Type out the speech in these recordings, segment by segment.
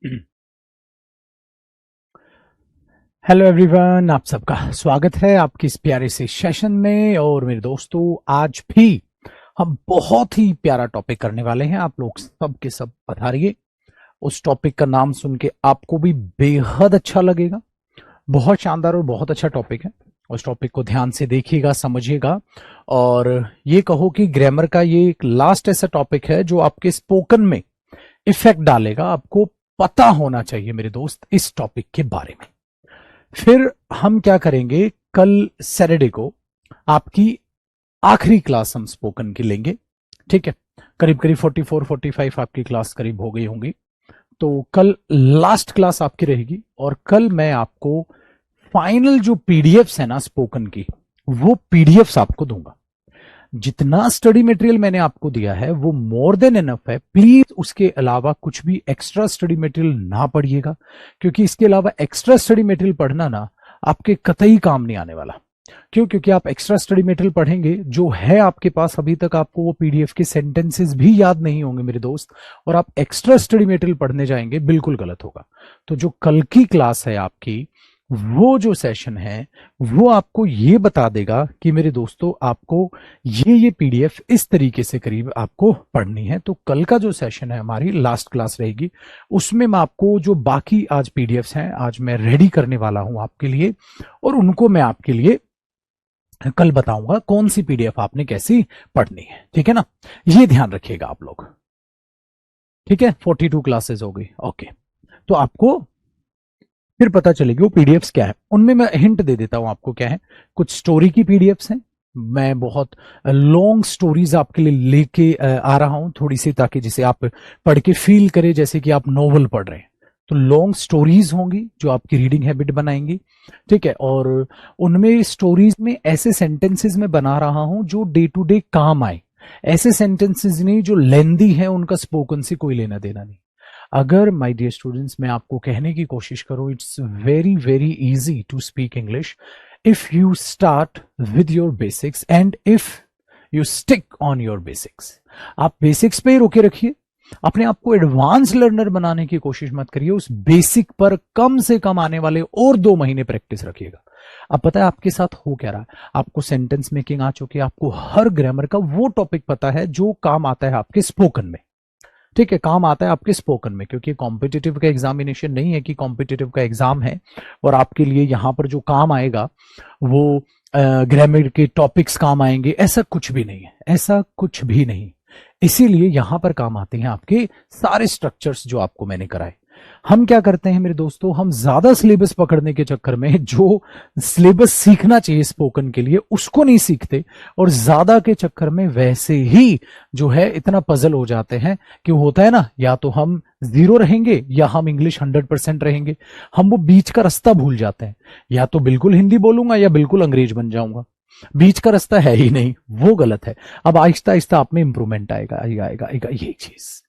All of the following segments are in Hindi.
हेलो एवरीवन, आप सबका स्वागत है आपकी इस प्यारे से सेशन में। और मेरे दोस्तों, आज भी हम बहुत ही प्यारा टॉपिक करने वाले हैं। आप लोग सब के सब पधारिए। उस टॉपिक का नाम सुन के आपको भी बेहद अच्छा लगेगा। बहुत शानदार और बहुत अच्छा टॉपिक है। उस टॉपिक को ध्यान से देखिएगा, समझिएगा। और ये कहो कि ग्रामर का ये एक लास्ट ऐसा टॉपिक है जो आपके स्पोकन में इफेक्ट डालेगा। आपको पता होना चाहिए मेरे दोस्त इस टॉपिक के बारे में। फिर हम क्या करेंगे, कल सैटरडे को आपकी आखिरी क्लास हम स्पोकन की लेंगे। ठीक है, करीब करीब 44-45 आपकी क्लास करीब हो गई होंगी। तो कल लास्ट क्लास आपकी रहेगी और कल मैं आपको फाइनल जो पीडीएफ्स है ना स्पोकन की, वो पीडीएफ्स आपको दूंगा। जितना स्टडी मटेरियल मैंने आपको दिया है वो मोर देन इनफ है। प्लीज उसके अलावा कुछ भी एक्स्ट्रा स्टडी मटेरियल ना पढ़िएगा, क्योंकि इसके अलावा एक्स्ट्रा स्टडी मटेरियल पढ़ना ना आपके कतई काम नहीं आने वाला। क्यों? क्योंकि आप एक्स्ट्रा स्टडी मटेरियल पढ़ेंगे जो है आपके पास अभी तक, आपको वो पीडीएफ के सेंटेंसेस भी याद नहीं होंगे मेरे दोस्त, और आप एक्स्ट्रा स्टडी मटेरियल पढ़ने जाएंगे, बिल्कुल गलत होगा। तो जो कल की क्लास है आपकी, वो जो सेशन है वो आपको ये बता देगा कि मेरे दोस्तों आपको ये पीडीएफ इस तरीके से करीब आपको पढ़नी है। तो कल का जो सेशन है हमारी लास्ट क्लास रहेगी, उसमें मैं आपको जो बाकी आज पीडीएफ्स हैं आज मैं रेडी करने वाला हूं आपके लिए, और उनको मैं आपके लिए कल बताऊंगा कौन सी पीडीएफ आपने कैसी पढ़नी है। ठीक है ना, ये ध्यान रखिएगा आप लोग। ठीक है, 42 क्लासेस हो गई। ओके, तो आपको फिर पता चलेगी वो पीडीएफ्स क्या है। उनमें मैं हिंट दे देता हूं आपको क्या है। कुछ स्टोरी की पीडीएफ्स हैं। मैं बहुत लॉन्ग स्टोरीज आपके लिए लेके आ रहा हूं थोड़ी सी, ताकि जिसे आप पढ़ के फील करें जैसे कि आप नोवेल पढ़ रहे हैं। तो लॉन्ग स्टोरीज होंगी जो आपकी रीडिंग हैबिट बनाएंगी। ठीक है, और उनमें स्टोरीज में ऐसे सेंटेंसेस में बना रहा हूं जो डे टू डे काम आए। ऐसे सेंटेंसेस नहीं जो लेंदी है, उनका स्पोकन से कोई लेना देना नहीं। अगर माय डियर स्टूडेंट्स मैं आपको कहने की कोशिश करूं, it's very very easy to speak English if you start with your basics and if you stick on your basics. आप बेसिक्स पे ही रोके रखिए, अपने आप को एडवांस लर्नर बनाने की कोशिश मत करिए। उस बेसिक पर कम से कम आने वाले और 2 महीने प्रैक्टिस रखिएगा। अब पता है आपके साथ हो क्या रहा है, आपको सेंटेंस मेकिंग आ चुकी है, आपको हर ग्रामर का वो टॉपिक पता है जो काम आता है आपके स्पोकन में। ठीक है, काम आता है आपके स्पोकन में, क्योंकि कॉम्पिटिटिव का एग्जामिनेशन नहीं है कि कॉम्पिटिटिव का एग्जाम है और आपके लिए यहां पर जो काम आएगा वो ग्रामर के टॉपिक्स काम आएंगे, ऐसा कुछ भी नहीं है। ऐसा कुछ भी नहीं। इसीलिए यहां पर काम आते हैं आपके सारे स्ट्रक्चर्स जो आपको मैंने कराए। हम क्या करते हैं मेरे दोस्तों, हम ज्यादा सिलेबस पकड़ने के चक्कर में जो सिलेबस सीखना चाहिए स्पोकन के लिए उसको नहीं सीखते, और ज्यादा के चक्कर में वैसे ही जो है इतना पजल हो जाते हैं कि होता है ना, या तो हम 0 रहेंगे या हम इंग्लिश 100% रहेंगे। हम वो बीच का रास्ता भूल जाते हैं, या तो बिल्कुल हिंदी बोलूंगा या बिल्कुल अंग्रेज बन जाऊंगा। बीच का रास्ता है ही नहीं, वो गलत है। अब आहिस्ता आहिस्ता आप में इंप्रूवमेंट आएगा आएगा आएगा आएगा ये चीज।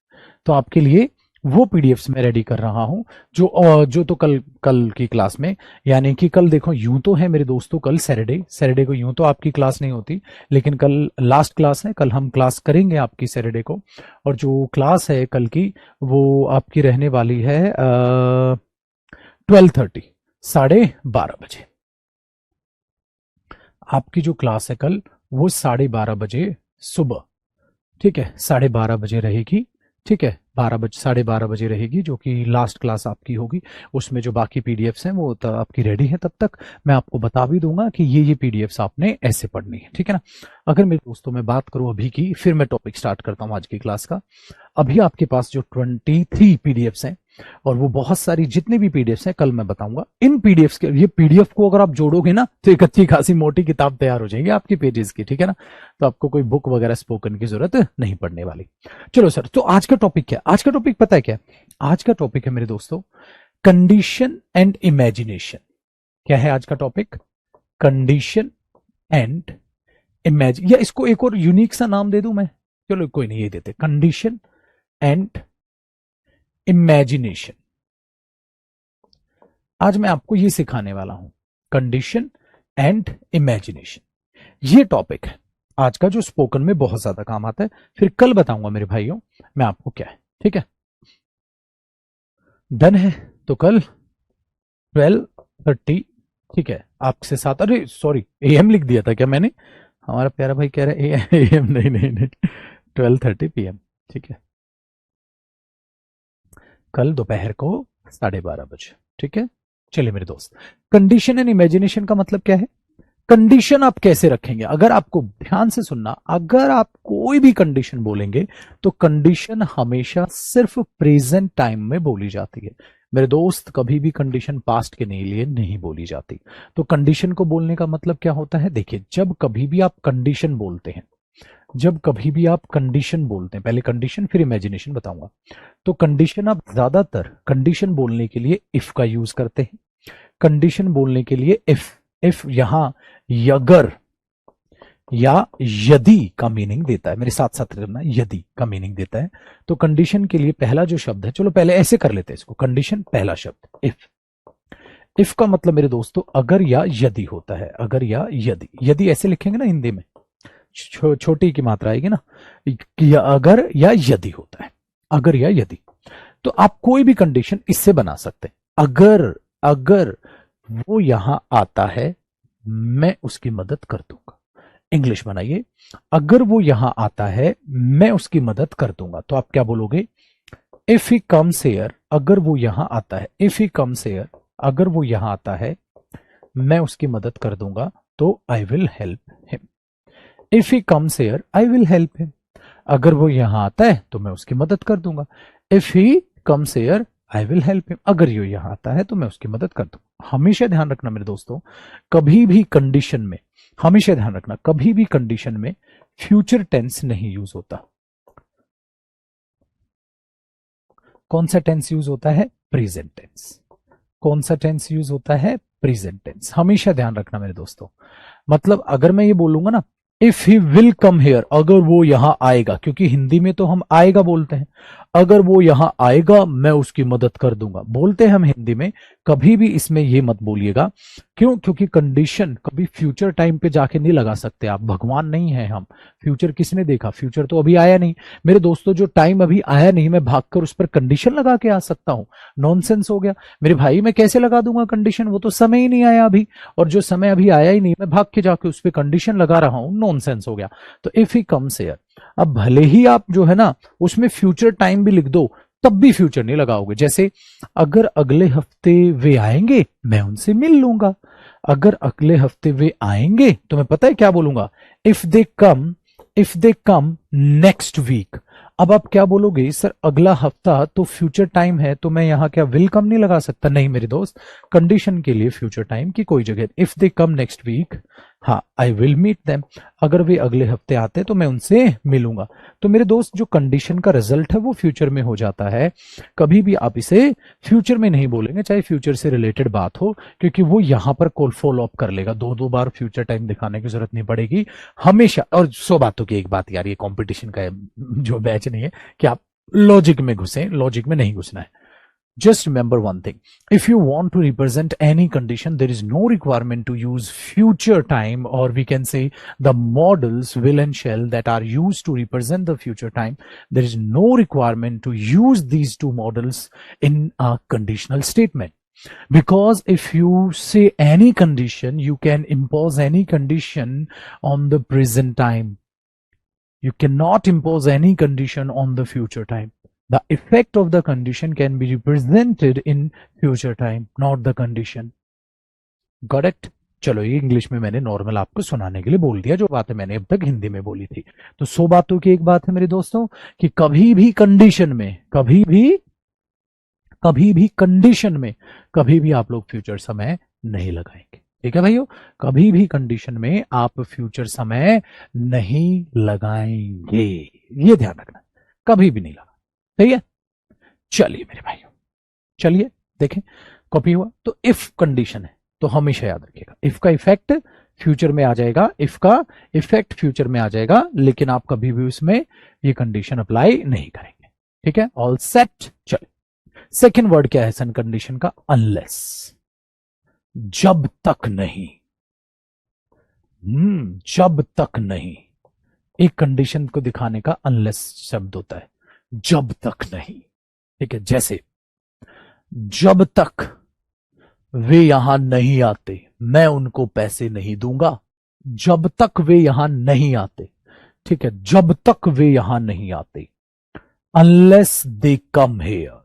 तो आपके लिए वो पीडीएफ्स मैं रेडी कर रहा हूं जो तो कल कल की क्लास में, यानी कि कल देखो यूं तो है मेरे दोस्तों, कल सैटरडे को यूं तो आपकी क्लास नहीं होती, लेकिन कल लास्ट क्लास है। कल हम क्लास करेंगे आपकी सैटरडे को, और जो क्लास है कल की वो आपकी रहने वाली है 12:30, 12:30 बजे। आपकी जो क्लास है कल वो 12:30 बजे सुबह, ठीक है, 12:30 बजे रहेगी। ठीक है, 12:30 रहेगी, जो कि लास्ट क्लास आपकी होगी। उसमें जो बाकी पीडीएफ्स हैं वो आपकी रेडी है। तब तक मैं आपको बता भी दूंगा कि ये पीडीएफ्स आपने ऐसे पढ़नी है। ठीक है ना। अगर मेरे दोस्तों मैं बात करूं अभी की, फिर मैं टॉपिक स्टार्ट करता हूं आज की क्लास का। अभी आपके पास जो 23 पीडीएफ्स हैं, और वो बहुत सारी जितने भी पीडीएफ्स हैं कल मैं बताऊंगा। इन पीडीएफ्स के, ये पीडीएफ को अगर आप जोड़ोगे ना तो एक अच्छी खासी मोटी किताब तैयार हो जाएगी आपकी पेजेस की। ठीक है ना, तो आपको कोई बुक वगैरह स्पोकन की जरूरत नहीं पड़ने वाली। चलो सर, तो आज का टॉपिक क्या है? आज का टॉपिक पता है क्या? आज का टॉपिक है मेरे दोस्तों कंडीशन एंड इमेजिनेशन। क्या है आज का टॉपिक? कंडीशन एंड इमेजिन, या इसको एक और यूनिक सा नाम दे दूं मैं? चलो कोई नहीं, ये देते कंडीशन एंड इमेजिनेशन। आज मैं आपको ये सिखाने वाला हूं, कंडीशन एंड इमेजिनेशन। ये टॉपिक है आज का जो स्पोकन में बहुत ज्यादा काम आता है। फिर कल बताऊंगा मेरे भाइयों मैं आपको क्या है। ठीक है, डन है। तो कल 12:30, ठीक है, आपसे साथ, अरे सॉरी AM लिख दिया था क्या मैंने? हमारा प्यारा भाई कह रहा है AM, नहीं नहीं नहीं, 12:30 PM, ठीक है, कल दोपहर को 12:30 बजे, ठीक है। चलिए मेरे दोस्त, कंडीशन एंड इमेजिनेशन का मतलब क्या है? कंडीशन आप कैसे रखेंगे? अगर आपको ध्यान से सुनना, अगर आप कोई भी कंडीशन बोलेंगे तो कंडीशन हमेशा सिर्फ प्रेजेंट टाइम में बोली जाती है मेरे दोस्त, कभी भी कंडीशन पास्ट के लिए नहीं बोली जाती। तो कंडीशन को बोलने का मतलब क्या होता है? देखिए, जब कभी भी आप कंडीशन बोलते हैं, जब कभी भी आप कंडीशन बोलते हैं, पहले कंडीशन फिर इमेजिनेशन बताऊंगा, तो कंडीशन आप ज्यादातर कंडीशन बोलने के लिए इफ का यूज करते हैं। कंडीशन बोलने के लिए इफ यहां यगर या यदि का मीनिंग देता है, मेरे साथ साथ करना, यदि का मीनिंग देता है। तो कंडीशन के लिए पहला जो शब्द है, चलो पहले ऐसे कर लेते हैं इसको, कंडीशन पहला शब्द इफ। इफ का मतलब मेरे दोस्तों अगर या यदि होता है, अगर या यदि। यदि ऐसे लिखेंगे ना हिंदी में, छोटी की मात्रा आएगी ना, या अगर या यदि होता है, अगर या यदि। तो आप कोई भी कंडीशन इससे बना सकते हैं। अगर अगर वो यहां आता है मैं उसकी मदद कर दूंगा। इंग्लिश बनाइए, अगर वो यहां आता है मैं उसकी मदद कर दूंगा। तो आप क्या बोलोगे? इफ ही कम्स हियर, अगर वो यहां आता है, इफ ही कम्स हियर, अगर वो यहां आता है मैं उसकी मदद कर दूंगा, तो I will help him. If he comes here I will help him, अगर वो यहां आता है तो मैं उसकी मदद कर दूंगा। If he comes here I will help him, अगर ये यहां आता है तो मैं उसकी मदद कर दूंगा। हमेशा ध्यान रखना मेरे दोस्तों, कभी भी कंडीशन में, हमेशा ध्यान रखना, कभी भी कंडीशन में फ्यूचर टेंस नहीं यूज होता। कौन सा टेंस यूज होता है? Present tense. कौन सा टेंस यूज होता है? Present tense. हमेशा ध्यान रखना मेरे दोस्तों। मतलब अगर मैं ये बोलूंगा ना, if he will come here, अगर वो यहां आएगा, क्योंकि हिंदी में तो हम आएगा बोलते हैं, अगर वो यहां आएगा मैं उसकी मदद कर दूंगा बोलते हैं हम हिंदी में। कभी भी इसमें ये मत बोलिएगा। क्यों? क्योंकि कंडीशन कभी फ्यूचर टाइम पे जाके नहीं लगा सकते आप, भगवान नहीं है हम। फ्यूचर किसने देखा? फ्यूचर तो अभी आया नहीं मेरे दोस्तों, जो टाइम अभी आया नहीं मैं भागकर उस पर कंडीशन लगा के आ सकता हूं? नॉनसेंस हो गया मेरे भाई। मैं कैसे लगा दूंगा कंडीशन? वो तो समय ही नहीं आया अभी, और जो समय अभी आया ही नहीं मैं भाग के जाके उस पर कंडीशन लगा रहा हूं, नॉनसेंस हो गया। तो इफ ही कम्स हियर, अब भले ही आप जो है ना उसमें फ्यूचर टाइम भी लिख दो, तब भी फ्यूचर नहीं लगाओगे। जैसे अगर अगले हफ्ते वे आएंगे मैं उनसे मिल लूंगा, अगर अगले हफ्ते वे आएंगे तो मैं पता है क्या बोलूंगा? If they come, if they come next week. अब आप क्या बोलोगे? सर अगला हफ्ता तो फ्यूचर टाइम है, तो मैं यहां क्या विल कम नहीं लगा सकता? नहीं मेरे दोस्त, कंडीशन के लिए फ्यूचर टाइम की कोई जगह। If they come next week, हाँ आई विल मीट देम, अगर वे अगले हफ्ते आते तो मैं उनसे मिलूंगा। तो मेरे दोस्त जो कंडीशन का रिजल्ट है वो फ्यूचर में हो जाता है। कभी भी आप इसे फ्यूचर में नहीं बोलेंगे, चाहे फ्यूचर से रिलेटेड बात हो, क्योंकि वो यहां पर कॉल फॉलो अप कर लेगा। दो दो बार फ्यूचर टाइम दिखाने की जरूरत नहीं पड़ेगी हमेशा। और 100 बातों की एक बात यार, ये कंपटीशन का जो बैच नहीं है कि आप लॉजिक में घुसे, लॉजिक में नहीं घुसना है। Just remember one thing. If you want to represent any condition, there is no requirement to use future time, or we can say the models will and shall that are used to represent the future time. There is no requirement to use these two models in a conditional statement. Because if you say any condition, you can impose any condition on the present time. You cannot impose any condition on the future time. The effect of the condition can be represented in future time, not the condition. Got it? चलो ये इंग्लिश में मैंने नॉर्मल आपको सुनाने के लिए बोल दिया, जो बातें मैंने अब तक हिंदी में बोली थी। तो 100 बातों की एक बात है मेरे दोस्तों कि कभी भी कंडीशन में, कभी भी कंडीशन में, कभी भी आप लोग फ्यूचर समय नहीं लगाएंगे। ठीक है भाइयों? कभी भी कंडीशन में आप फ्यूचर समय नहीं लगाएंगे, ये ध्यान रखना, कभी भी नहीं लगा। सही है? चलिए मेरे भाइयों, चलिए देखें, कॉपी हुआ। तो इफ कंडीशन है तो हमेशा याद रखिएगा, इफ का इफेक्ट फ्यूचर में आ जाएगा, इफ का इफेक्ट फ्यूचर में आ जाएगा, लेकिन आप कभी भी उसमें ये कंडीशन अप्लाई नहीं करेंगे। ठीक है? All set? चलिए सेकेंड वर्ड क्या है सन कंडीशन का? अनलेस, जब तक नहीं। जब तक नहीं, एक कंडीशन को दिखाने का अनलेस शब्द होता है, जब तक नहीं। ठीक है? जैसे जब तक वे यहां नहीं आते मैं उनको पैसे नहीं दूंगा। जब तक वे यहां नहीं आते, ठीक है, जब तक वे यहां नहीं आते, अनलेस दे कम हेयर,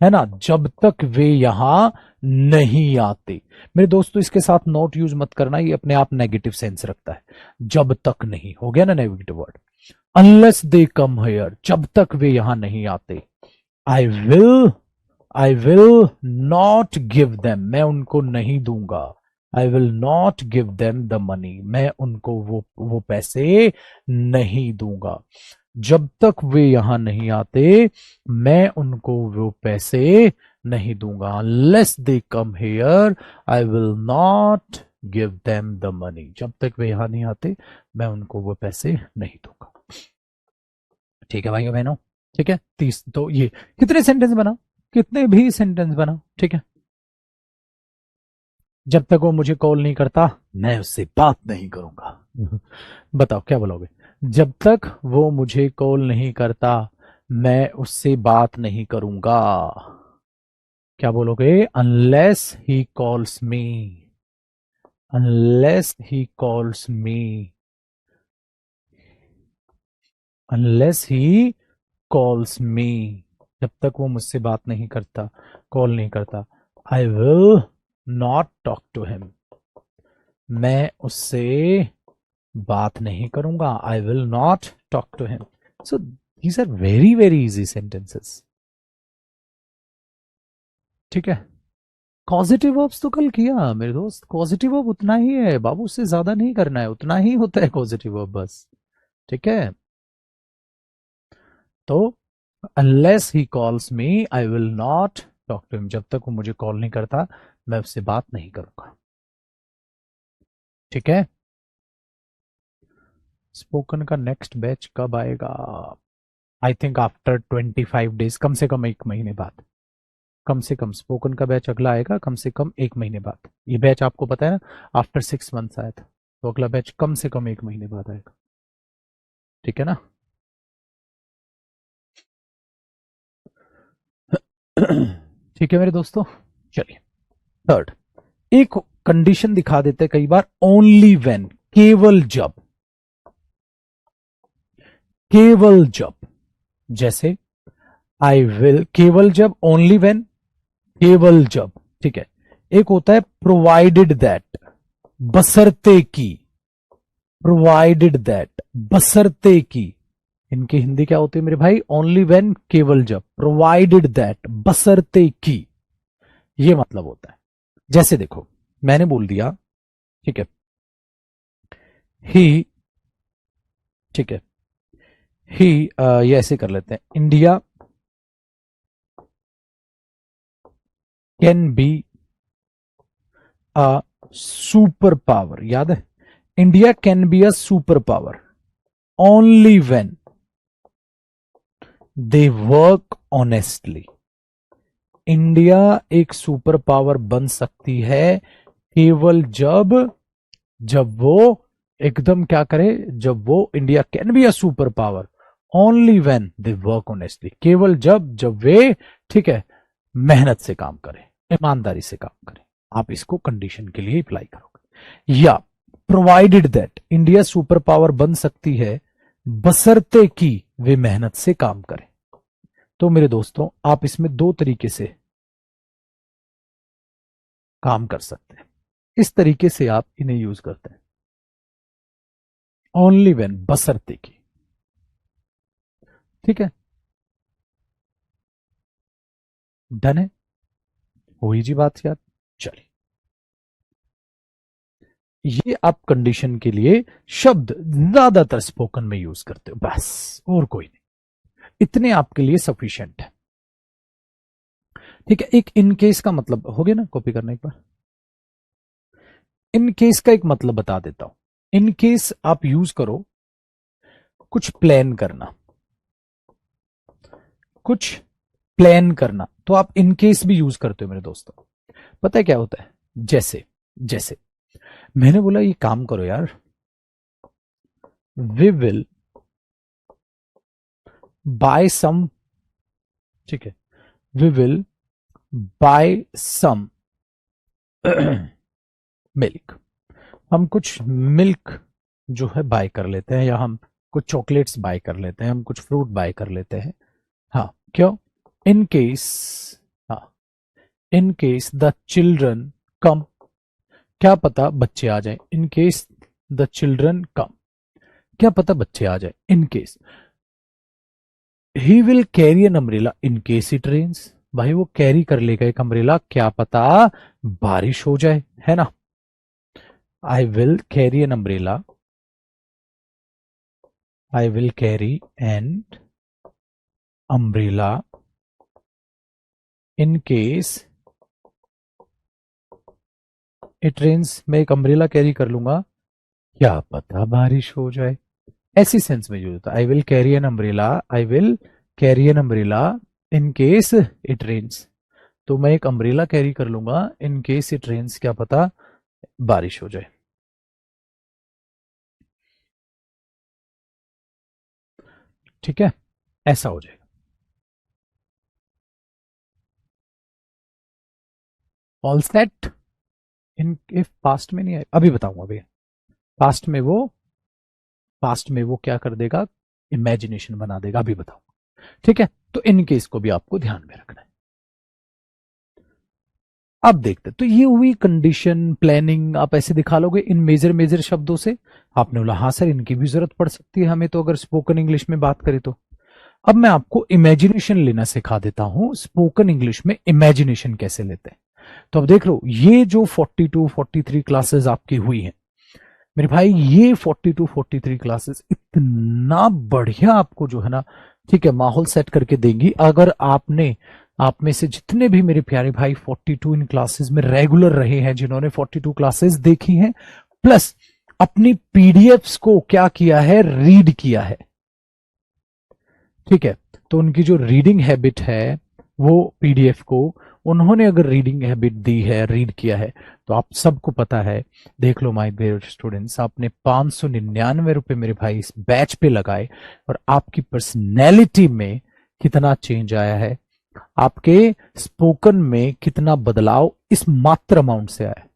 है ना, जब तक वे यहां नहीं आते। मेरे दोस्तों इसके साथ नॉट यूज मत करना, ये अपने आप नेगेटिव सेंस रखता है। जब तक नहीं हो गया ना negative word. Unless they come here, जब तक वे यहां नहीं आते। I will, I will not give them, मैं उनको नहीं दूंगा। आई will not give them the money, मैं उनको वो पैसे नहीं दूंगा। जब तक वे यहां नहीं आते मैं उनको वो पैसे नहीं दूंगा। Unless they come here I will not give them the money, जब तक वे यहां नहीं आते मैं उनको वो पैसे नहीं दूंगा। ठीक है भाइयों बहनों, ठीक है। 30 तो ये कितने सेंटेंस बना, कितने भी सेंटेंस बना, ठीक है। जब तक वो मुझे कॉल नहीं करता मैं उससे बात नहीं करूंगा। बताओ क्या बोलोगे। जब तक वो मुझे कॉल नहीं करता मैं उससे बात नहीं करूंगा। क्या बोलोगे, unless he calls me, unless he calls me, unless he calls मी, जब तक वो मुझसे बात नहीं करता, कॉल नहीं करता। I will not talk to him, मैं उससे बात नहीं करूंगा। I will not talk to him. So these are very very easy sentences, ठीक है। पॉजिटिव वर्ब्स तो कल किया मेरे दोस्त, पॉजिटिव वर्ब उतना ही है बाबू, उससे ज्यादा नहीं करना है, उतना ही होता है पॉजिटिव वर्ब बस, ठीक है। तो unless he calls me I will not talk to him, जब तक वो मुझे कॉल नहीं करता मैं उससे बात नहीं करूंगा, ठीक है। स्पोकन का नेक्स्ट बैच कब आएगा, आई थिंक आफ्टर 25 डेज, कम से कम एक महीने बाद, कम से कम स्पोकन का बैच अगला आएगा कम से कम एक महीने बाद। ये बैच आपको पता है ना आफ्टर 6 मंथ्स आया था, तो अगला बैच कम से कम एक महीने बाद आएगा, ठीक है ना। ठीक है मेरे दोस्तों, चलिए थर्ड, एक कंडीशन दिखा देते हैं कई बार, ओनली व्हेन, केवल जब, केवल जब, जैसे आई विल, केवल जब, ओनली व्हेन, केवल जब, ठीक है। एक होता है प्रोवाइडेड दैट, बसरते की, प्रोवाइडेड दैट, बसरते की, इनकी हिंदी क्या होती है मेरे भाई, ओनली व्हेन, केवल जब, प्रोवाइडेड दैट, बसरते की, ये मतलब होता है। जैसे देखो मैंने बोल दिया, ठीक है, ही, ठीक है, ही, ये ऐसे कर लेते हैं, India can be a super power, याद है, India can be a super power only when they work honestly, India एक सुपर पावर बन सकती है केवल जब, जब वो एकदम क्या करे, जब वो, India can be a super power only when they work honestly, केवल जब, जब वे, ठीक है, मेहनत से काम करें, ईमानदारी से काम करें। आप इसको कंडीशन के लिए अप्लाई करोगे। या provided that, India super power बन सकती है बशर्ते कि वे मेहनत से काम करें। तो मेरे दोस्तों आप इसमें दो तरीके से काम कर सकते हैं, इस तरीके से आप इन्हें यूज करते हैं, ओनली व्हेन, बशर्ते की, ठीक है, डन है, हुई जी बात यार। चलिए ये आप कंडीशन के लिए शब्द ज्यादातर स्पोकन में यूज करते हो, बस और कोई नहीं, इतने आपके लिए सफिशिएंट है, ठीक है। एक इन केस का मतलब हो गया ना, कॉपी करना एक बार, इन केस का एक मतलब बता देता हूं। इन केस आप यूज करो कुछ प्लान करना, कुछ प्लान करना, तो आप इन केस भी यूज करते हो मेरे दोस्तों। पता है क्या होता है, जैसे, जैसे मैंने बोला ये काम करो यार, वी विल बाय सम, ठीक है, we will buy some milk, हम कुछ मिल्क जो है बाय कर लेते हैं, या हम कुछ चॉकलेट्स बाय कर लेते हैं, हम कुछ फ्रूट बाय कर लेते हैं। हाँ, क्यों? इन केस, हाँ, in case the children come, क्या पता बच्चे आ जाए। In case the children come, क्या पता बच्चे आ जाए। In case he will carry an umbrella in case it rains, भाई वो कैरी कर लेगा एक अम्ब्रेला, क्या पता बारिश हो जाए, है ना। I will carry an umbrella, I will carry an umbrella in case it rains, मैं एक अम्ब्रेला कैरी कर लूंगा, क्या पता बारिश हो जाए। ऐसी सेंस में यूज होता है, I will carry an umbrella, I will carry an umbrella in case it rains, तो मैं एक अम्ब्रेला कैरी कर लूंगा इन केस इट रेन्स, क्या पता बारिश हो जाए। ठीक है, ऐसा हो जाएगा। All set in if past में नहीं आए, अभी बताऊंगा भैया। पास्ट में वो, पास्ट में वो क्या कर देगा, इमेजिनेशन बना देगा, अभी बताऊंगा। ठीक है, तो इन केस को भी आपको ध्यान में रखना है। अब देखते, तो ये हुई कंडीशन प्लानिंग, आप ऐसे दिखा लोगे इन मेजर मेजर शब्दों से। आपने बोला हाँ सर, इनकी भी जरूरत पड़ सकती है हमें तो, अगर स्पोकन इंग्लिश में बात करें तो। अब मैं आपको इमेजिनेशन लेना सिखा देता हूं, स्पोकन इंग्लिश में इमेजिनेशन कैसे लेते हैं। तो अब देख लो, ये जो 42 43 क्लासेस आपकी हुई हैं मेरे भाई, ये 42 43 क्लासेस इतना बढ़िया आपको जो है ना, ठीक है, माहौल सेट करके देंगी। अगर आपने, आप में से जितने भी मेरे प्यारे भाई 42 इन क्लासेस में रेगुलर रहे हैं, जिन्होंने 42 क्लासेस देखी हैं, प्लस अपनी पीडीएफ्स को क्या किया है, रीड किया है, ठीक है, तो उनकी जो रीडिंग हैबिट है, वो पीडीएफ को उन्होंने अगर रीडिंग हैबिट दी है, रीड किया है, तो आप सबको पता है। देख लो माय डियर स्टूडेंट्स, आपने 599 रुपए मेरे भाई इस बैच पे लगाए, और आपकी पर्सनैलिटी में कितना चेंज आया है, आपके स्पोकन में कितना बदलाव इस मात्र अमाउंट से आया है।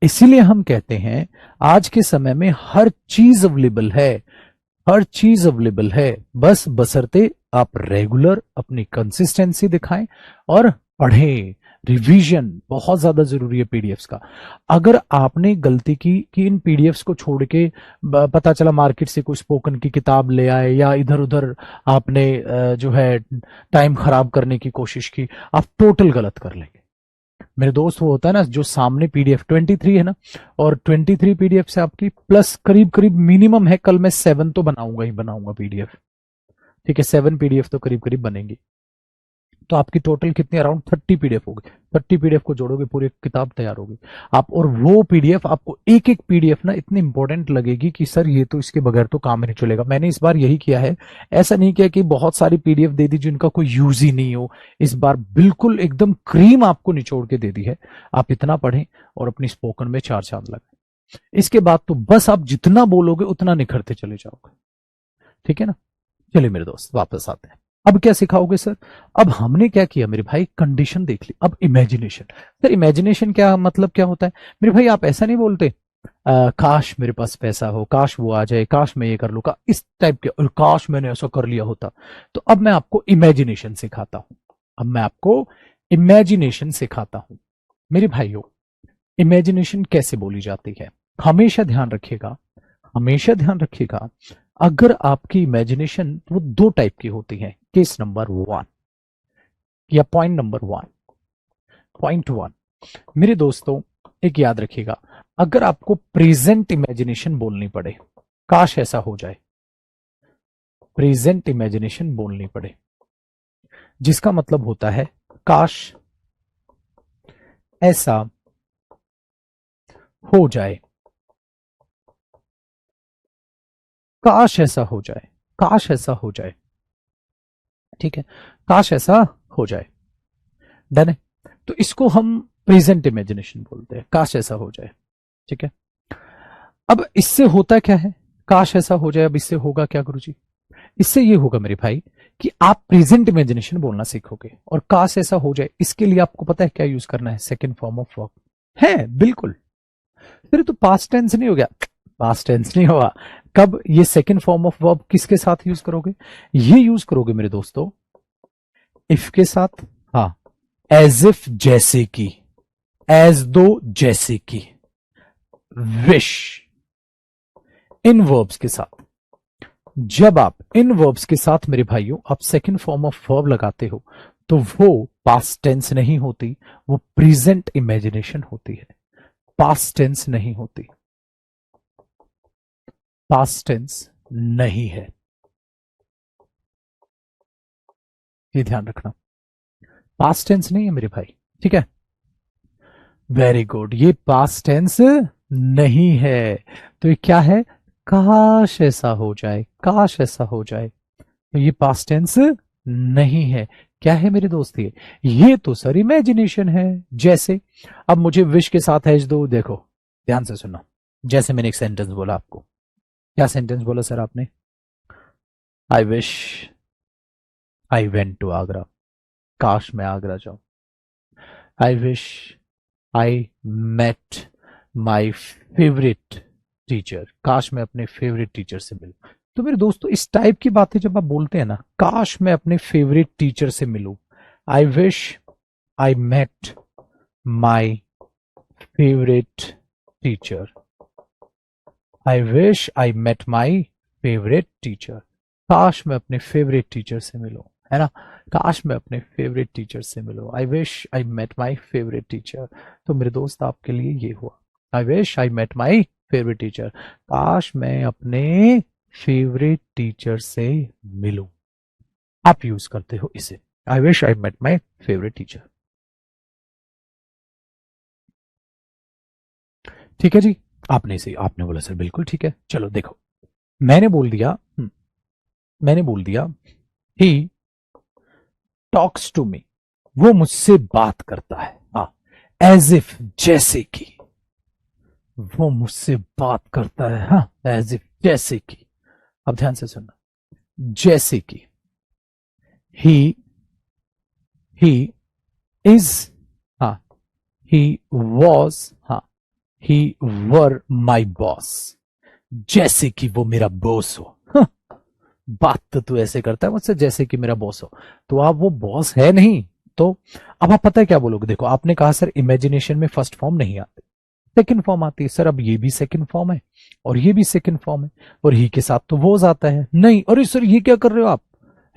इसीलिए हम कहते हैं आज के समय में हर चीज अवेलेबल है, हर चीज अवेलेबल है, बस बशर्ते आप रेगुलर अपनी कंसिस्टेंसी दिखाएं और पढ़ें। रिवीजन बहुत ज्यादा जरूरी है पीडीएफ्स का। अगर आपने गलती की कि इन पीडीएफ्स को छोड़ के पता चला मार्केट से कोई स्पोकन की किताब ले आए, या इधर उधर आपने जो है टाइम खराब करने की कोशिश की, आप टोटल गलत कर लेंगे मेरे दोस्त। वो होता है ना, जो सामने पीडीएफ 23 है ना, और 23 पीडीएफ से आपकी प्लस करीब करीब मिनिमम है, कल मैं 7 तो बनाऊंगा ही बनाऊंगा पीडीएफ, ठीक है, 7 पीडीएफ तो करीब करीब बनेंगी। तो आपकी टोटल कितनी, अराउंड 30 पीडीएफ होगी। 30 पीडीएफ को जोड़ोगे पूरी किताब तैयार होगी आप। और वो पीडीएफ आपको, एक एक पीडीएफ ना इतनी इंपॉर्टेंट लगेगी कि सर ये तो इसके बगैर तो काम ही नहीं चलेगा। मैंने इस बार यही किया है, ऐसा नहीं किया कि बहुत सारी पीडीएफ दे दी जिनका कोई यूज ही नहीं हो। इस बार बिल्कुल एकदम क्रीम आपको निचोड़ के दे दी है। आप इतना पढ़ें और अपनी स्पोकन में 4 चांद लगाएं। इसके बाद तो बस आप जितना बोलोगे उतना निखरते चले जाओगे, ठीक है ना। चलिए मेरे दोस्त वापस आते हैं। अब क्या सिखाओगे सर? अब हमने क्या किया मेरे भाई, कंडीशन देख ली, अब इमेजिनेशन। सर इमेजिनेशन क्या मतलब, क्या होता है मेरे भाई? आप ऐसा नहीं बोलते काश मेरे पास पैसा हो, काश वो आ जाए, काश मैं ये कर लूँ, इस टाइप के, और काश मैंने ऐसा कर लिया होता। तो अब मैं आपको इमेजिनेशन सिखाता हूं। अब मैं आपको इमेजिनेशन सिखाता हूं मेरे भाइयों। इमेजिनेशन कैसे बोली जाती है, हमेशा ध्यान रखिएगा, हमेशा ध्यान रखिएगा। अगर आपकी इमेजिनेशन वो 2 टाइप की होती है। केस नंबर 1 या पॉइंट नंबर 1, पॉइंट 1 मेरे दोस्तों, एक याद रखिएगा, अगर आपको प्रेजेंट इमेजिनेशन बोलनी पड़े, काश ऐसा हो जाए, प्रेजेंट इमेजिनेशन बोलनी पड़े, जिसका मतलब होता है काश ऐसा हो जाए, काश ऐसा हो जाए, काश ऐसा हो जाए, ठीक है, काश ऐसा हो जाए। डन है। तो इसको हम प्रेजेंट इमेजिनेशन बोलते हैं, काश ऐसा हो जाए, ठीक है। अब इससे होता क्या है, काश ऐसा हो जाए, अब इससे होगा क्या गुरुजी? इससे ये होगा मेरे भाई कि आप प्रेजेंट इमेजिनेशन बोलना सीखोगे। और काश ऐसा हो जाए, इसके लिए आपको पता है क्या यूज करना है? सेकंड फॉर्म ऑफ वर्ब है, बिल्कुल। फिर तो पास्ट टेंस नहीं हो गया, पास्ट टेंस नहीं हुआ। कब ये सेकंड फॉर्म ऑफ वर्ब किसके साथ यूज करोगे? ये यूज करोगे मेरे दोस्तों इफ के साथ। हाँ, एज इफ, जैसे कि, एज दो, जैसे कि, विश, इन वर्ब्स के साथ। जब आप इन वर्ब्स के साथ मेरे भाइयों आप सेकंड फॉर्म ऑफ वर्ब लगाते हो तो वो पास्ट टेंस नहीं होती, वो प्रेजेंट इमेजिनेशन होती है, पास्ट टेंस नहीं होती, पास्ट टेंस नहीं है, ये ध्यान रखना। पास्ट टेंस नहीं है मेरे भाई, ठीक है? वेरी गुड, ये पास्ट टेंस नहीं है। तो ये क्या है? काश ऐसा हो जाए, काश ऐसा हो जाए। तो ये पास्ट टेंस नहीं है। क्या है मेरे दोस्त? ये तो सर इमेजिनेशन है। जैसे अब मुझे विश के साथ एज दो, देखो ध्यान से सुनो। जैसे मैंने एक सेंटेंस बोला आपको, क्या सेंटेंस बोला सर आपने? I wish I went to Agra, काश मैं आगरा जाऊं। I wish I met my favourite teacher, काश मैं अपने फेवरेट टीचर से मिलूं। तो मेरे दोस्तों इस टाइप की बातें जब आप बोलते हैं ना, काश मैं अपने फेवरेट टीचर से मिलूं, I wish I met my favourite teacher, I wish I met my favourite teacher. काश मैं अपने फेवरेट टीचर से मिलूं, है ना? काश मैं अपने फेवरेट टीचर से मिलूं, I wish I met my favourite teacher. तो मेरे दोस्त आपके लिए ये हुआ, I wish I met my favourite teacher, काश मैं अपने फेवरेट टीचर से मिलूं। आप यूज करते हो इसे, I wish I met my favourite teacher. ठीक है जी, आपने इसे, आपने बोला सर बिल्कुल ठीक है। चलो देखो, मैंने बोल दिया, मैंने बोल दिया ही टॉक्स टू मी, वो मुझसे बात करता है। हाँ, एज इफ, जैसे कि, वो मुझसे बात करता है। हाँ, एज इफ, जैसे कि। अब ध्यान से सुनना, जैसे कि ही इज, हाँ, ही वॉज, हाँ, ही वर माई बॉस, जैसे कि वो मेरा बॉस हो। हाँ, बात तो तू ऐसे करता है मुझसे जैसे कि मेरा बॉस हो, तो आप वो बॉस है नहीं। तो अब आप पता है क्या बोलोगे? देखो आपने कहा सर इमेजिनेशन में फर्स्ट फॉर्म नहीं आती, सेकंड फॉर्म आती है। सर अब ये भी सेकंड फॉर्म है और ये भी सेकंड फॉर्म है, और ही के साथ तो वोज आता है। नहीं, अरे सर ये क्या कर रहे हो आप?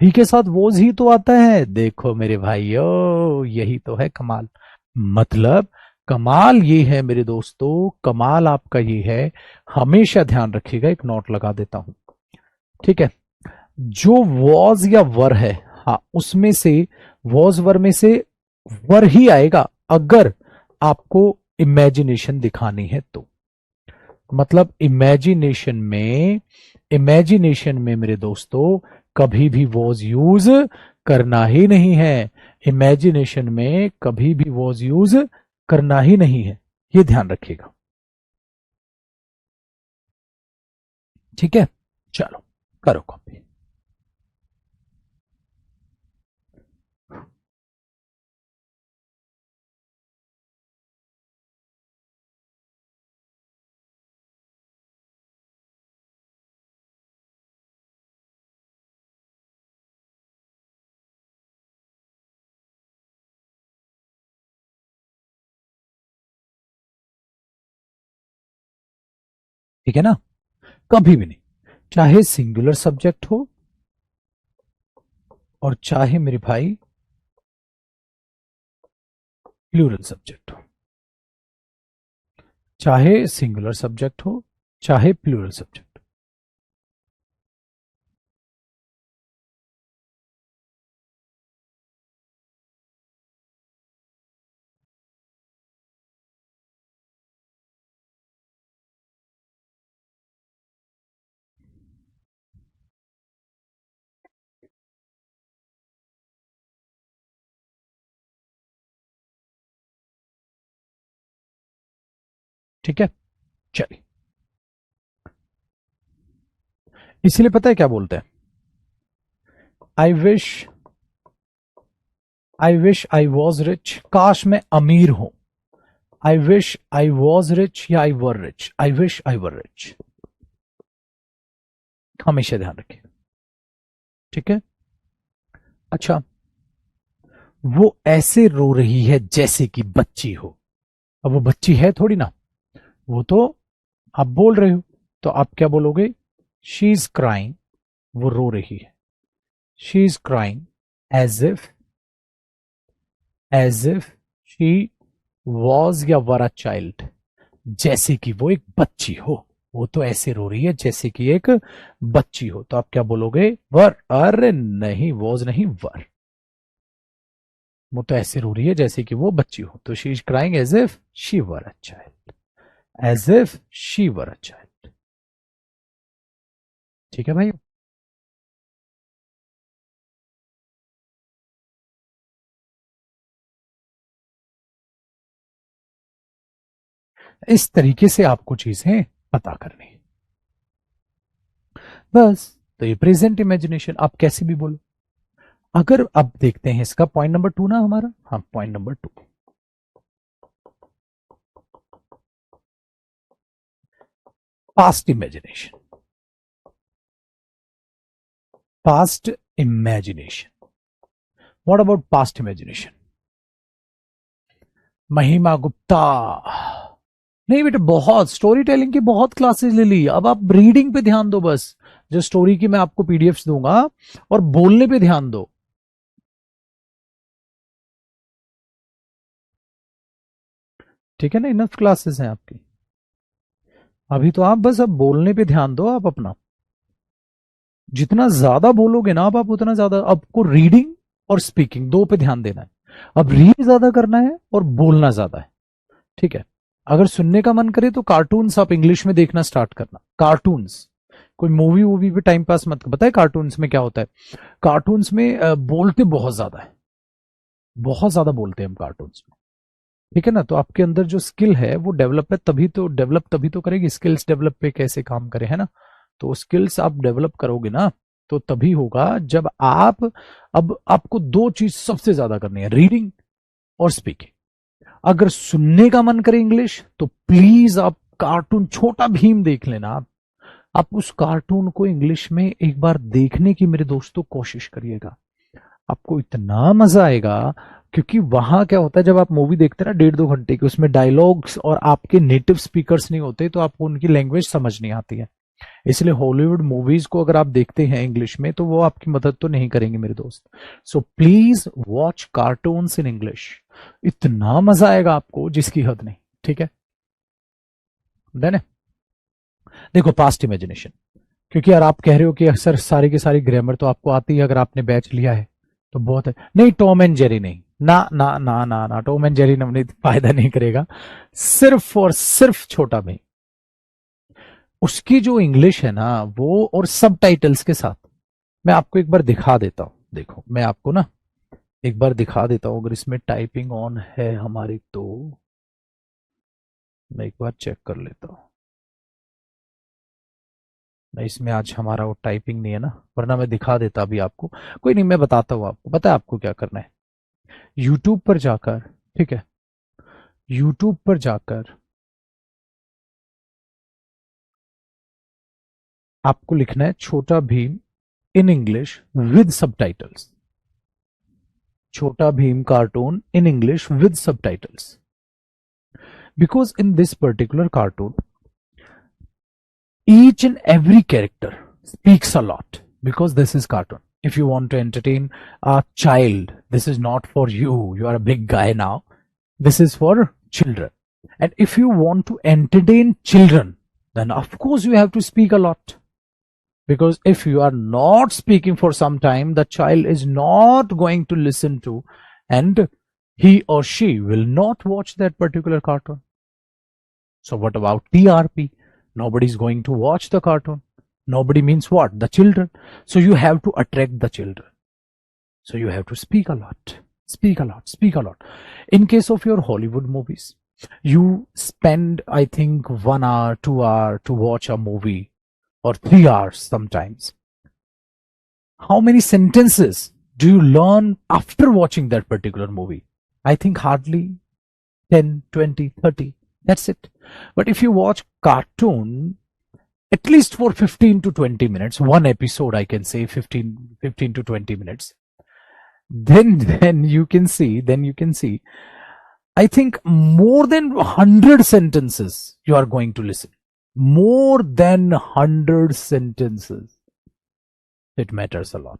ही के साथ वोज ही तो आता है। देखो मेरे भाइयों, यही तो है कमाल। मतलब कमाल ये है मेरे दोस्तों, कमाल आपका ये है, हमेशा ध्यान रखिएगा, एक नोट लगा देता हूं, ठीक है? जो वॉज या वर है, हाँ, उसमें से, वॉज वर में से वर ही आएगा अगर आपको इमेजिनेशन दिखानी है तो। मतलब इमेजिनेशन में मेरे दोस्तों कभी भी वॉज यूज करना ही नहीं है। इमेजिनेशन में कभी भी वॉज यूज करना ही नहीं है, ये ध्यान रखिएगा, ठीक है? चलो करो कॉपी। ठीक है ना? कभी भी नहीं, चाहे सिंगुलर सब्जेक्ट हो और चाहे मेरे भाई प्लूरल सब्जेक्ट हो, चाहे सिंगुलर सब्जेक्ट हो चाहे प्लूरल सब्जेक्ट। ठीक है, चलिए। इसीलिए पता है क्या बोलते हैं? I wish I was rich, काश मैं अमीर हूं। I wish I was rich या I were rich, I wish I were rich, हमेशा ध्यान रखिए, ठीक है। अच्छा, वो ऐसे रो रही है जैसे कि बच्ची हो। अब वो बच्ची है थोड़ी ना, वो तो आप बोल रहे हो, तो आप क्या बोलोगे? शी इज क्राइंग, वो रो रही है। She is crying as if she was या वर अ चाइल्ड, जैसे कि वो एक बच्ची हो। वो तो ऐसे रो रही है जैसे कि एक बच्ची हो, तो आप क्या बोलोगे? वर। अरे नहीं, वॉज नहीं, वर। वो तो ऐसे रो रही है जैसे कि वो बच्ची हो, तो she is crying as if she were a child, as if she were a child. ठीक है भाई। इस तरीके से आपको चीजें पता करनी है बस। तो ये प्रेजेंट इमेजिनेशन आप कैसे भी बोलो। अगर अब देखते हैं इसका पॉइंट नंबर 2 ना हमारा, हाँ point number 2, past imagination. Past imagination, what about past imagination? महिमा गुप्ता। नहीं बेटा, बहुत स्टोरी टेलिंग की बहुत क्लासेस ले ली, अब आप रीडिंग पे ध्यान दो बस। जो स्टोरी की मैं आपको पीडीएफ्स दूंगा, और बोलने पे ध्यान दो। ठीक है ना, इनफ क्लासेस हैं आपकी। अभी तो आप बस अब बोलने पे ध्यान दो आप अपना। जितना ज्यादा बोलोगे ना आप उतना ज्यादा आपको रीडिंग और स्पीकिंग दो पे ध्यान देना है। अब रीड ज्यादा करना है और बोलना ज्यादा है, ठीक है। अगर सुनने का मन करे तो कार्टून्स आप इंग्लिश में देखना स्टार्ट करना, कार्टून्स। कोई मूवी वूवी पे टाइम पास मत कर। पता है कार्टून्स में क्या होता है? कार्टून्स में बोलते बहुत ज्यादा है, बहुत ज्यादा बोलते हैं हम कार्टून्स में, ठीक है ना। तो आपके अंदर जो स्किल है वो डेवलप तभी तो करेगी। स्किल्स डेवलप पे कैसे काम करे, है ना। तो स्किल्स आप डेवलप करोगे ना, तो तभी होगा जब आप, अब आपको दो चीज सबसे ज्यादा करनी है, रीडिंग और स्पीकिंग। अगर सुनने का मन करे इंग्लिश, तो प्लीज आप कार्टून छोटा भीम देख लेना। आप उस कार्टून को इंग्लिश में एक बार देखने की मेरे दोस्तों कोशिश करिएगा, आपको इतना मजा आएगा। क्योंकि वहां क्या होता है, जब आप मूवी देखते हैं ना 1.5-2 घंटे की, उसमें डायलॉग्स और आपके नेटिव स्पीकर्स नहीं होते, तो आपको उनकी लैंग्वेज समझ नहीं आती है। इसलिए हॉलीवुड मूवीज को अगर आप देखते हैं इंग्लिश में, तो वो आपकी मदद तो नहीं करेंगे मेरे दोस्त। So please watch cartoons in English, इतना मजा आएगा आपको जिसकी हद नहीं, ठीक है। डन है। देखो पास्ट इमेजिनेशन, क्योंकि यार आप कह रहे हो कि अक्सर सारी की सारी ग्रामर तो आपको आती है, अगर आपने बैच लिया है तो बहुत है। नहीं, टॉम एंड जेरी नहीं, ना ना ना ना ना, टॉम एंड जेरी ने फायदा नहीं करेगा। सिर्फ और सिर्फ छोटा भाई, उसकी जो इंग्लिश है ना वो, और सब टाइटल्स के साथ। मैं आपको एक बार दिखा देता हूं, देखो मैं आपको ना एक बार दिखा देता हूं, अगर इसमें टाइपिंग ऑन है हमारी तो मैं एक बार चेक कर लेता हूं। नहीं, इसमें आज हमारा वो टाइपिंग नहीं है ना, वरना मैं दिखा देता अभी आपको। कोई नहीं, मैं बताता हूँ आपको। पता है आपको क्या करना है? यूट्यूब पर जाकर, ठीक है, यूट्यूब पर जाकर आपको लिखना है Chhota Bheem in English with subtitles. Chhota Bheem cartoon in English with subtitles, because in this particular cartoon each and every character speaks a lot, because this is cartoon. If you want to entertain a child, this is not for you. You are a big guy now. This is for children. And if you want to entertain children, then of course you have to speak a lot. Because if you are not speaking for some time, the child is not going to listen to, and he or she will not watch that particular cartoon. So what about TRP? Nobody is going to watch the cartoon. Nobody means what? The children. So you have to attract the children. So you have to speak a lot. Speak a lot. Speak a lot. In case of your Hollywood movies, you spend, I think, 1 hour, 2 hour to watch a movie, or 3 hours sometimes. How many sentences do you learn after watching that particular movie? I think hardly 10, 20, 30. That's it. But if you watch cartoon, at least for 15 to 20 minutes, one episode, I can say 15 to 20 minutes, then you can see, I think more than 100 sentences you are going to listen. More than 100 sentences. It matters a lot.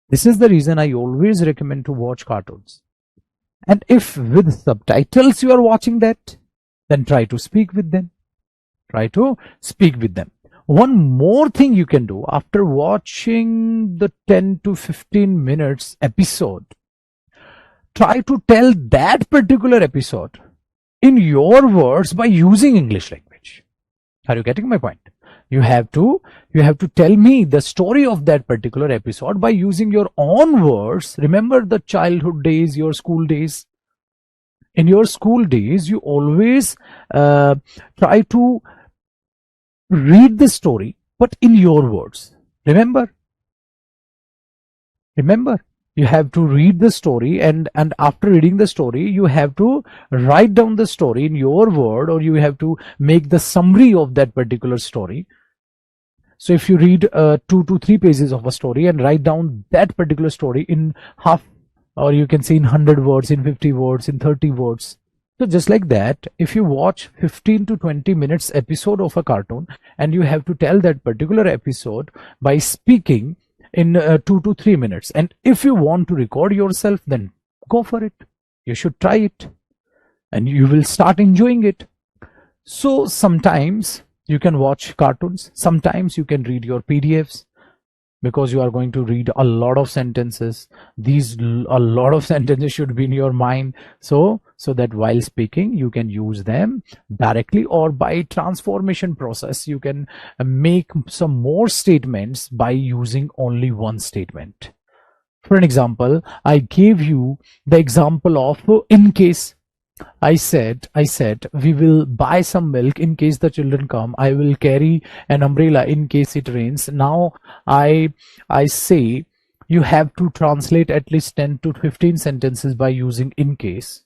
This is the reason I always recommend to watch cartoons. And if with subtitles you are watching that, then try to speak with them. Try to speak with them. One more thing you can do after watching the 10 to 15 minutes episode, try to tell that particular episode in your words by using English language. Are you getting my point? You have to tell me the story of that particular episode by using your own words. Remember the childhood days, your school days. In your school days, you always try to read the story, but in your words. Remember, you have to read the story, and after reading the story, you have to write down the story in your word, or you have to make the summary of that particular story. So if you read 2 to 3 pages of a story and write down that particular story in half, or you can say in 100 words, in 50 words, in 30 words. So just like that, if you watch 15 to 20 minutes episode of a cartoon and you have to tell that particular episode by speaking in 2 to 3 minutes, and if you want to record yourself, then go for it. You should try it and you will start enjoying it. So sometimes you can watch cartoons, sometimes you can read your PDFs, because you are going to read a lot of sentences. A lot of sentences should be in your mind, so that while speaking you can use them directly, or by transformation process you can make some more statements by using only one statement. For an example, I gave you the example of in case. I said, we will buy some milk in case the children come. I will carry an umbrella in case it rains. Now I say you have to translate at least 10 to 15 sentences by using in case.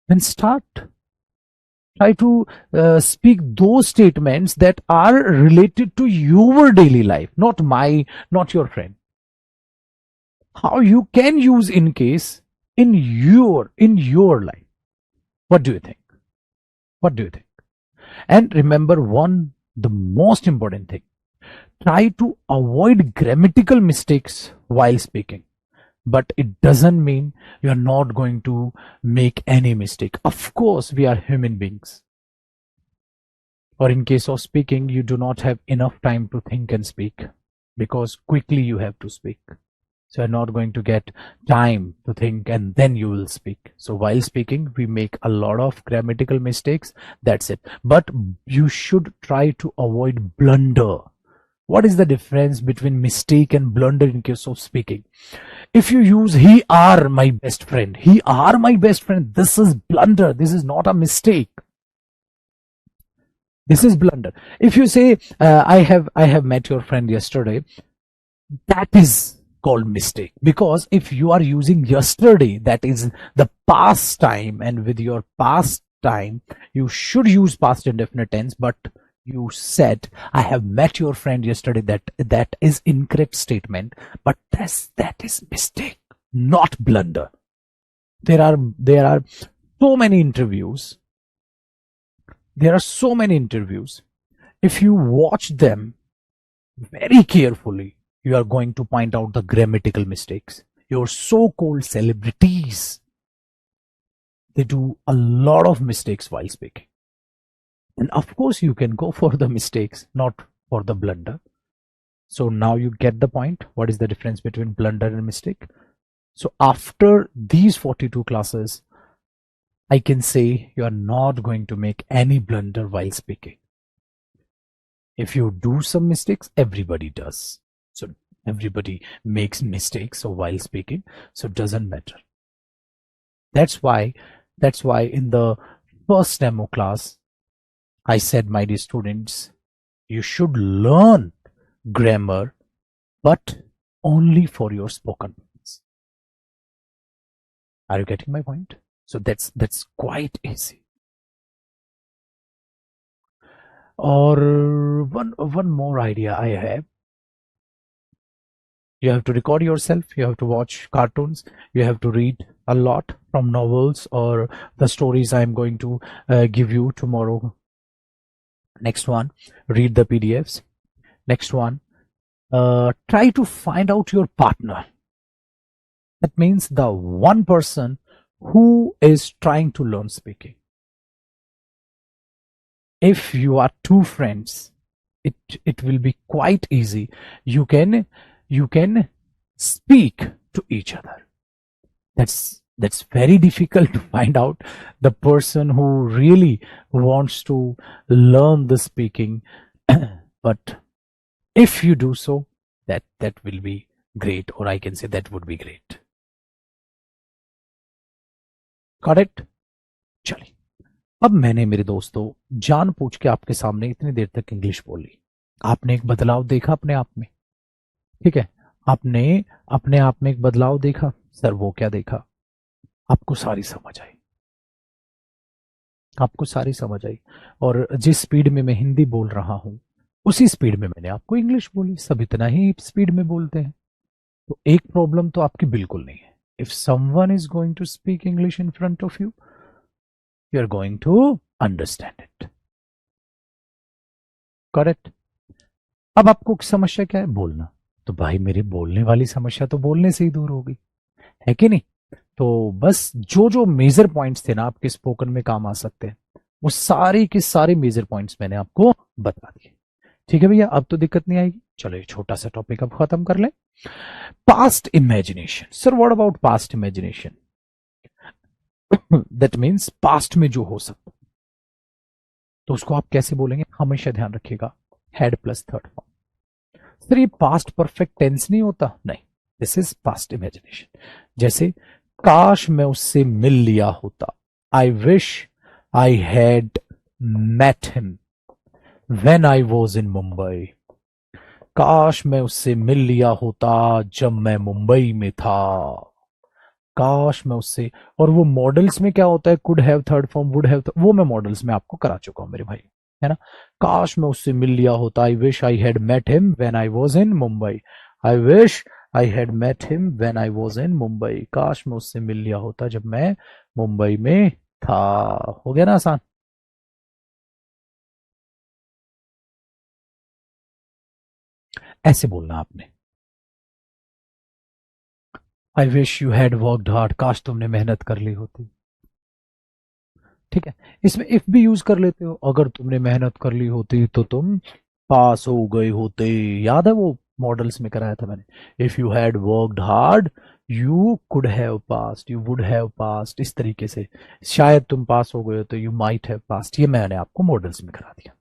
Then start. Try to speak those statements that are related to your daily life, not your friend. How you can use in case in your life. What do you think? And remember the most important thing. Try to avoid grammatical mistakes while speaking. But it doesn't mean you are not going to make any mistake. Of course, we are human beings. Or in case of speaking, you do not have enough time to think and speak, because quickly you have to speak. So you're not going to get time to think and then you will speak. So while speaking, we make a lot of grammatical mistakes. That's it. But you should try to avoid blunder. What is the difference between mistake and blunder in case of speaking? If you use he are my best friend, this is blunder. This is not a mistake. This is blunder. If you say I have met your friend yesterday, that is called mistake, because if you are using yesterday, that is the past time, and with your past time you should use past indefinite tense, but you said I have met your friend yesterday, that is incorrect statement, but that is mistake, not blunder. There are so many interviews. If you watch them very carefully, you are going to point out the grammatical mistakes. Your so-called celebrities, they do a lot of mistakes while speaking. And of course, you can go for the mistakes, not for the blunder. So now you get the point. What is the difference between blunder and mistake? So after these 42 classes, I can say you are not going to make any blunder while speaking. If you do some mistakes, everybody does. So everybody makes mistakes while speaking, so it doesn't matter. That's why in the first demo class, I said, my dear students, you should learn grammar, but only for your spoken words. Are you getting my point? So that's quite easy. Or one more idea I have. You have to record yourself, you have to watch cartoons, you have to read a lot from novels or the stories I am going to give you tomorrow. Next one, read the PDFs. Next one, try to find out your partner. That means the one person who is trying to learn speaking. If you are two friends, it will be quite easy. You can speak to each other. That's very difficult to find out the person who really wants to learn the speaking. But if you do so, that will be great, or I can say that would be great. Correct? चलिए, अब मैंने मेरे दोस्तों जान पूछ के आपके सामने इतनी देर तक इंग्लिश बोली, आपने एक बदलाव देखा अपने आप में, ठीक है? आपने अपने आप में एक बदलाव देखा, सर वो क्या देखा? आपको सारी समझ आई, आपको सारी समझ आई। और जिस स्पीड में मैं हिंदी बोल रहा हूं उसी स्पीड में मैंने आपको इंग्लिश बोली, सब इतना ही स्पीड में बोलते हैं। तो एक प्रॉब्लम तो आपकी बिल्कुल नहीं है। If someone is going to speak English in front of you, you are going to understand it, correct? अब आपको समस्या क्या है? बोलना। तो भाई मेरी बोलने वाली समस्या तो बोलने से ही दूर होगी, है कि नहीं? तो बस जो जो मेजर पॉइंट्स थे ना आपके स्पोकन में काम आ सकते हैं, वो सारे के सारे मेजर पॉइंट्स मैंने आपको बता दिए। ठीक है भैया, अब तो दिक्कत नहीं आएगी। चलो ये छोटा सा टॉपिक अब खत्म कर लें। Past imagination. Sir what about past imagination? That means past में जो हो सकता, तो उसको आप कैसे बोलेंगे? हमेशा ध्यान रखिएगा, had plus third form. Sir ये पास्ट परफेक्ट टेंस नहीं होता? नहीं, दिस इज पास्ट इमेजिनेशन। जैसे काश मैं उससे मिल लिया होता, I wish I had met him when I was in Mumbai. काश मैं उससे मिल लिया होता जब मैं मुंबई में था। काश मैं उससे, और वो मॉडल्स में क्या होता है? Could have third form, would have, वो मैं मॉडल्स में आपको करा चुका हूं मेरे भाई, है ना? काश मैं उससे मिल लिया होता, I wish I had met him when I was in Mumbai. I wish I had met him when I was in Mumbai. काश मैं उससे मिल लिया होता जब मैं मुंबई में था। हो गया ना आसान? ऐसे बोलना आपने, I wish you had worked hard, काश तुमने मेहनत कर ली होती। ठीक है, इसमें इफ भी यूज कर लेते हो, अगर तुमने मेहनत कर ली होती तो तुम पास हो गए होते। याद है वो मॉडल्स में कराया था मैंने, if you had worked hard you could have passed, you would have passed, इस तरीके से शायद तुम पास हो गए तो यू माइट हैव पास्ड। ये मैंने आपको मॉडल्स में करा दिया।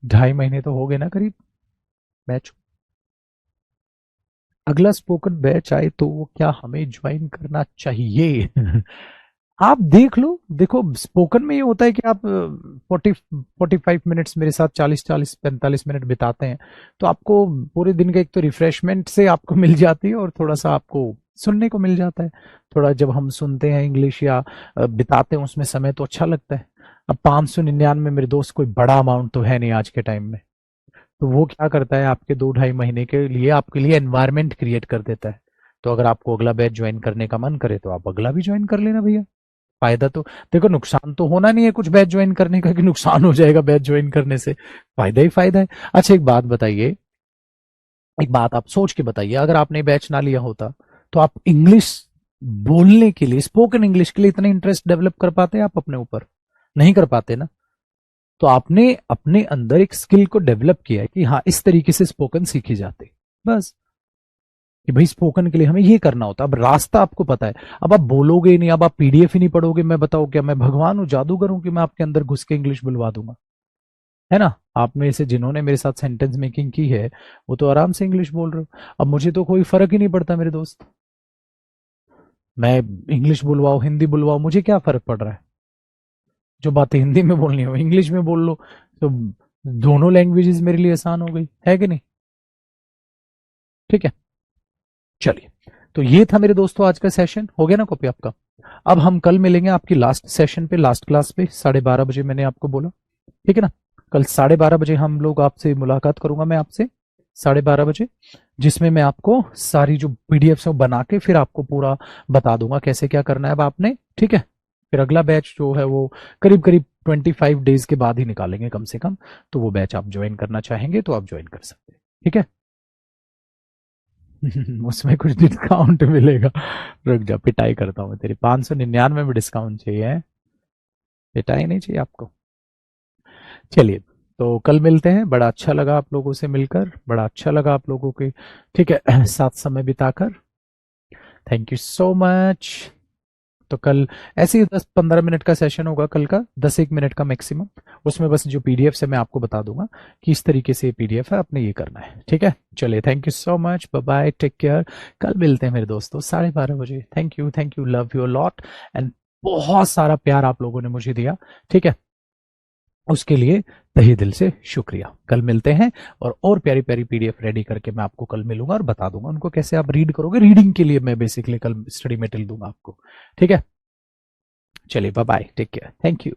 ढाई महीने तो हो गए ना करीब बैच। अगला स्पोकन बैच आए तो वो क्या हमें ज्वाइन करना चाहिए? आप देख लो, देखो स्पोकन में ये होता है कि आप 45 मिनट्स मेरे साथ 40-45 मिनट बिताते हैं, तो आपको पूरे दिन का एक तो रिफ्रेशमेंट से आपको मिल जाती है और थोड़ा सा आपको सुनने को मिल जाता है। थोड़ा जब हम सुनते हैं इंग्लिश या बिताते हैं उसमें समय तो अच्छा लगता है। अब 599 मेरे दोस्त कोई बड़ा अमाउंट तो है नहीं आज के टाइम में, तो वो क्या करता है आपके 2-2.5 महीने के लिए आपके लिए एनवायरनमेंट क्रिएट कर देता है। तो अगर आपको अगला बैच ज्वाइन करने का मन करे तो आप अगला भी ज्वाइन कर लेना भैया। फायदा तो देखो, नुकसान तो होना नहीं है कुछ बैच ज्वाइन करने का कि नुकसान हो जाएगा बैच ज्वाइन करने से, फायदा ही फायदा है। अच्छा एक बात बताइए, एक बात आप सोच के बताइए, अगर आपने बैच ना लिया होता तो आप इंग्लिश बोलने के लिए, स्पोकन इंग्लिश के लिए इतना इंटरेस्ट डेवलप कर पाते? आप अपने ऊपर नहीं कर पाते ना। तो आपने अपने अंदर एक स्किल को डेवलप किया है कि हाँ इस तरीके से स्पोकन सीखी जाती, बस कि भाई स्पोकन के लिए हमें ये करना होता। अब रास्ता आपको पता है, अब आप बोलोगे ही नहीं, अब आप पीडीएफ ही नहीं पढ़ोगे, मैं बताओ क्या मैं भगवान हूं, जादूगर हूं कि मैं आपके अंदर घुस के इंग्लिश बुलवा दूंगा? है ना। आप में से जिन्होंने मेरे साथ सेंटेंस मेकिंग की है वो तो आराम से इंग्लिश बोल रहे हो। अब मुझे तो कोई फर्क ही नहीं पड़ता मेरे दोस्त, मैं इंग्लिश बुलवाओ हिंदी बुलवाओ, मुझे क्या फर्क पड़ रहा है। जो बातें हिंदी में बोलनी हो इंग्लिश में बोल लो, तो दोनों लैंग्वेजेस मेरे लिए आसान हो गई है कि नहीं। ठीक है, चलिए। तो ये था मेरे दोस्तों आज का सेशन, हो गया ना कॉपी आपका। अब हम कल मिलेंगे आपकी लास्ट सेशन पे, लास्ट क्लास पे 12:30 बजे मैंने आपको बोला, ठीक है ना। कल 12:30 बजे हम लोग आपसे मुलाकात करूंगा मैं आपसे 12:30 बजे, जिसमें मैं आपको सारी जो पीडीएफ है बना के फिर आपको पूरा बता दूंगा कैसे क्या करना है अब आपने, ठीक है। फिर अगला बैच जो है वो करीब करीब 25 डेज के बाद ही निकालेंगे कम से कम। तो वो बैच आप ज्वाइन करना चाहेंगे तो आप ज्वाइन कर सकते हैं, ठीक है। उसमें कुछ डिस्काउंट मिलेगा। रुक जा, पिटाई करता हूँ मैं तेरी, 599 में डिस्काउंट चाहिए है, पिटाई नहीं चाहिए आपको। चलिए, तो कल मिलते हैं। बड़ा अच्छा लगा आप लोगों से मिलकर, बड़ा अच्छा लगा आप लोगों के, ठीक है, साथ समय बिताकर। Thank you so much. तो कल ऐसे ही 10-15 मिनट का सेशन होगा कल का, 10-1 मिनट का मैक्सिमम। उसमें बस जो पीडीएफ से मैं आपको बता दूंगा कि इस तरीके से पीडीएफ है, आपने ये करना है, ठीक है। चलिए, thank you so much, bye bye, take care. कल मिलते हैं मेरे दोस्तों 12:30 बजे। Thank you, love you lot. And बहुत सारा प्यार आप लोगों ने मुझे दिया, ठीक है, उसके लिए तहे दिल से शुक्रिया। कल मिलते हैं, और प्यारी प्यारी पीडीएफ रेडी करके मैं आपको कल मिलूंगा और बता दूंगा उनको कैसे आप रीड करोगे। रीडिंग के लिए मैं बेसिकली कल स्टडी मटेरियल दूंगा आपको, ठीक है। चलिए, bye bye, take care, thank you.